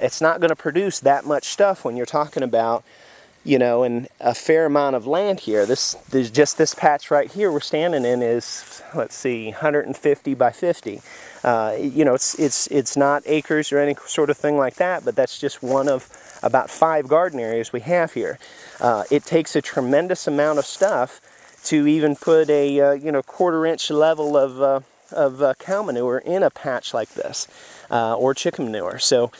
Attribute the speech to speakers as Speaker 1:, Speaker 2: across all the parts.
Speaker 1: it's not going to produce that much stuff when you're talking about, you know, and a fair amount of land here. There's just this patch right here we're standing in is, let's see, 150 by 50. You know, it's not acres or any sort of thing like that, but that's just one of about 5 garden areas we have here. It takes a tremendous amount of stuff to even put a you know, 1/4 inch level of cow manure in a patch like this, or chicken manure. So,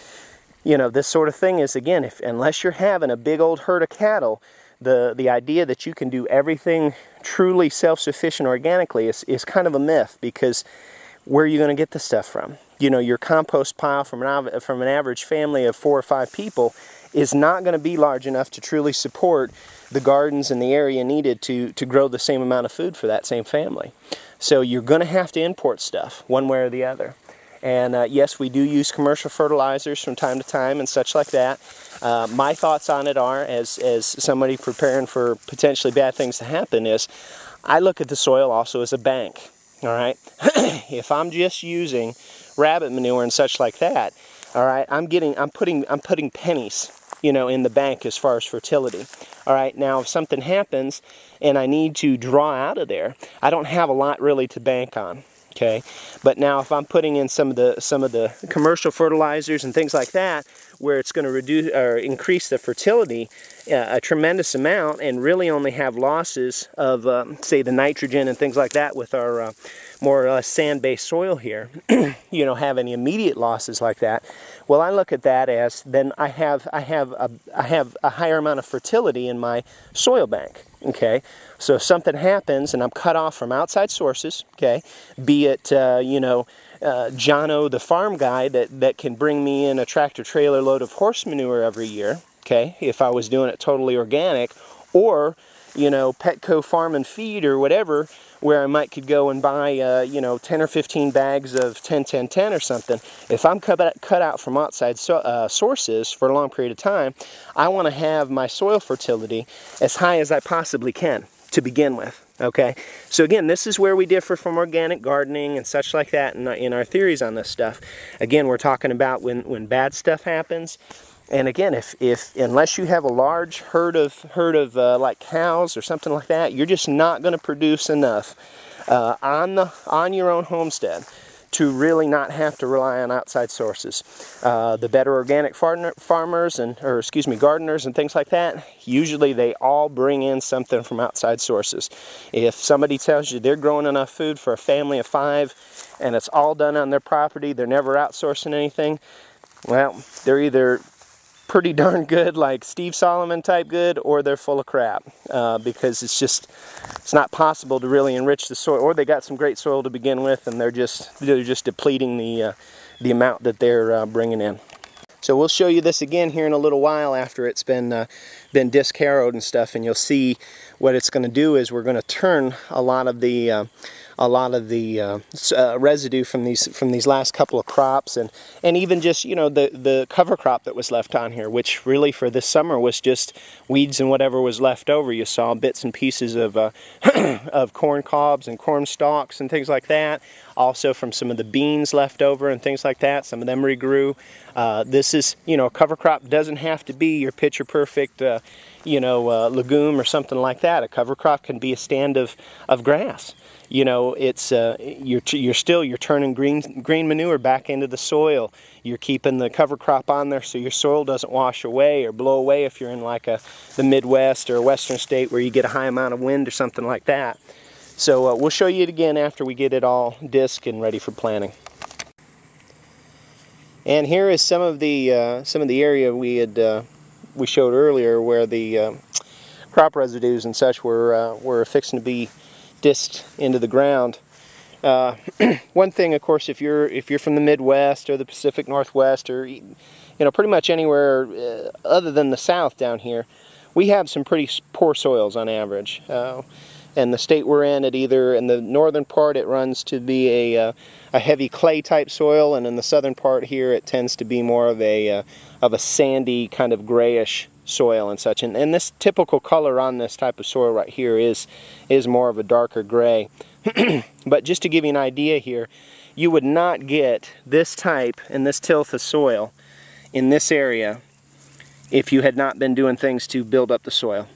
Speaker 1: you know, this sort of thing is, again, unless you're having a big old herd of cattle, the idea that you can do everything truly self-sufficient organically is kind of a myth, because where are you going to get the stuff from? You know, your compost pile from an average family of 4 or 5 people is not going to be large enough to truly support the gardens and the area needed to grow the same amount of food for that same family. So you're going to have to import stuff one way or the other. And yes, we do use commercial fertilizers from time to time and such like that. My thoughts on it are, as somebody preparing for potentially bad things to happen, is I look at the soil also as a bank. All right, if I'm just using rabbit manure and such like that, all right, I'm putting pennies, you know, in the bank as far as fertility. All right, now if something happens and I need to draw out of there, I don't have a lot really to bank on. Okay, but now if I'm putting in some of the commercial fertilizers and things like that, where it's going to reduce or increase the fertility a tremendous amount, and really only have losses of say the nitrogen and things like that with our more or less sand-based soil here, you know, have any immediate losses like that. Well, I look at that as then I have a higher amount of fertility in my soil bank. Okay, so if something happens and I'm cut off from outside sources, okay, be it you know, Jono the farm guy that can bring me in a tractor trailer load of horse manure every year, okay, if I was doing it totally organic, or, you know, Petco Farm and Feed or whatever, where I could go and buy, you know, 10 or 15 bags of 10-10-10 or something. If I'm cut out from outside sources for a long period of time, I want to have my soil fertility as high as I possibly can to begin with. Okay, so again, this is where we differ from organic gardening and such like that in our theories on this stuff. Again, we're talking about when bad stuff happens. And again, if unless you have a large herd of like cows or something like that, you're just not going to produce enough on your own homestead to really not have to rely on outside sources. The better organic farmers gardeners and things like that, usually they all bring in something from outside sources. If somebody tells you they're growing enough food for a family of 5 and it's all done on their property, they're never outsourcing anything, well, they're either pretty darn good, like Steve Solomon type good, or they're full of crap, because it's not possible to really enrich the soil, or they got some great soil to begin with and they're just depleting the amount that they're bringing in. So we'll show you this again here in a little while after it's been disc harrowed and stuff, and you'll see what it's going to do is we're going to turn a lot of the residue from these last couple of crops, and even just, you know, the cover crop that was left on here, which really for this summer was just weeds and whatever was left over. You saw bits and pieces of of corn cobs and corn stalks and things like that. Also from some of the beans left over and things like that. Some of them regrew. This is, you know, cover crop doesn't have to be your picture perfect you know, legume or something like that. A cover crop can be a stand of grass. You know, it's you're turning green manure back into the soil. You're keeping the cover crop on there so your soil doesn't wash away or blow away if you're in like the Midwest or a western state where you get a high amount of wind or something like that. So we'll show you it again after we get it all disc and ready for planting. And here is some of the area we showed earlier where the crop residues and such were fixing to be disked into the ground. One thing, of course, if you're from the Midwest or the Pacific Northwest, or, you know, pretty much anywhere other than the South down here, we have some pretty poor soils on average. And the state we're in, in the northern part, it runs to be a heavy clay type soil, and in the southern part here, it tends to be more of a sandy kind of grayish soil and such. And this typical color on this type of soil right here is more of a darker gray. But just to give you an idea here, you would not get this type and this tilth of soil in this area if you had not been doing things to build up the soil.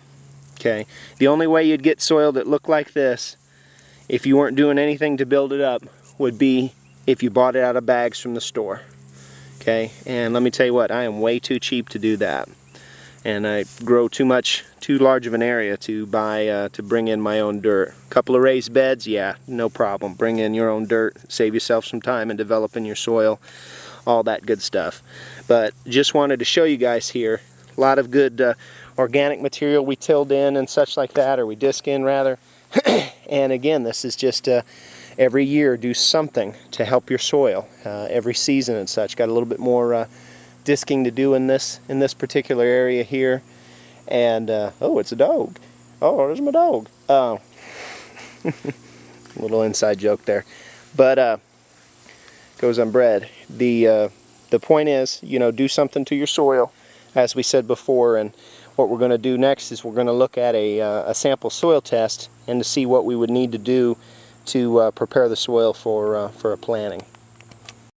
Speaker 1: Okay, the only way you'd get soil that looked like this if you weren't doing anything to build it up would be if you bought it out of bags from the store. Okay, and let me tell you what, I am way too cheap to do that, and I grow too large of an area to buy to bring in my own dirt. A couple of raised beds, yeah, no problem. Bring in your own dirt, save yourself some time in developing your soil, all that good stuff. But just wanted to show you guys here a lot of good organic material we tilled in and such like that, or we disc in rather. And again, this is just every year do something to help your soil, every season and such. Got a little bit more disking to do in this particular area here. And oh, it's a dog. Oh, there's my dog. Oh, little inside joke there, but goes on bread. The point is, you know, do something to your soil, as we said before. And what we're going to do next is we're going to look at a sample soil test and to see what we would need to do to prepare the soil for a planting.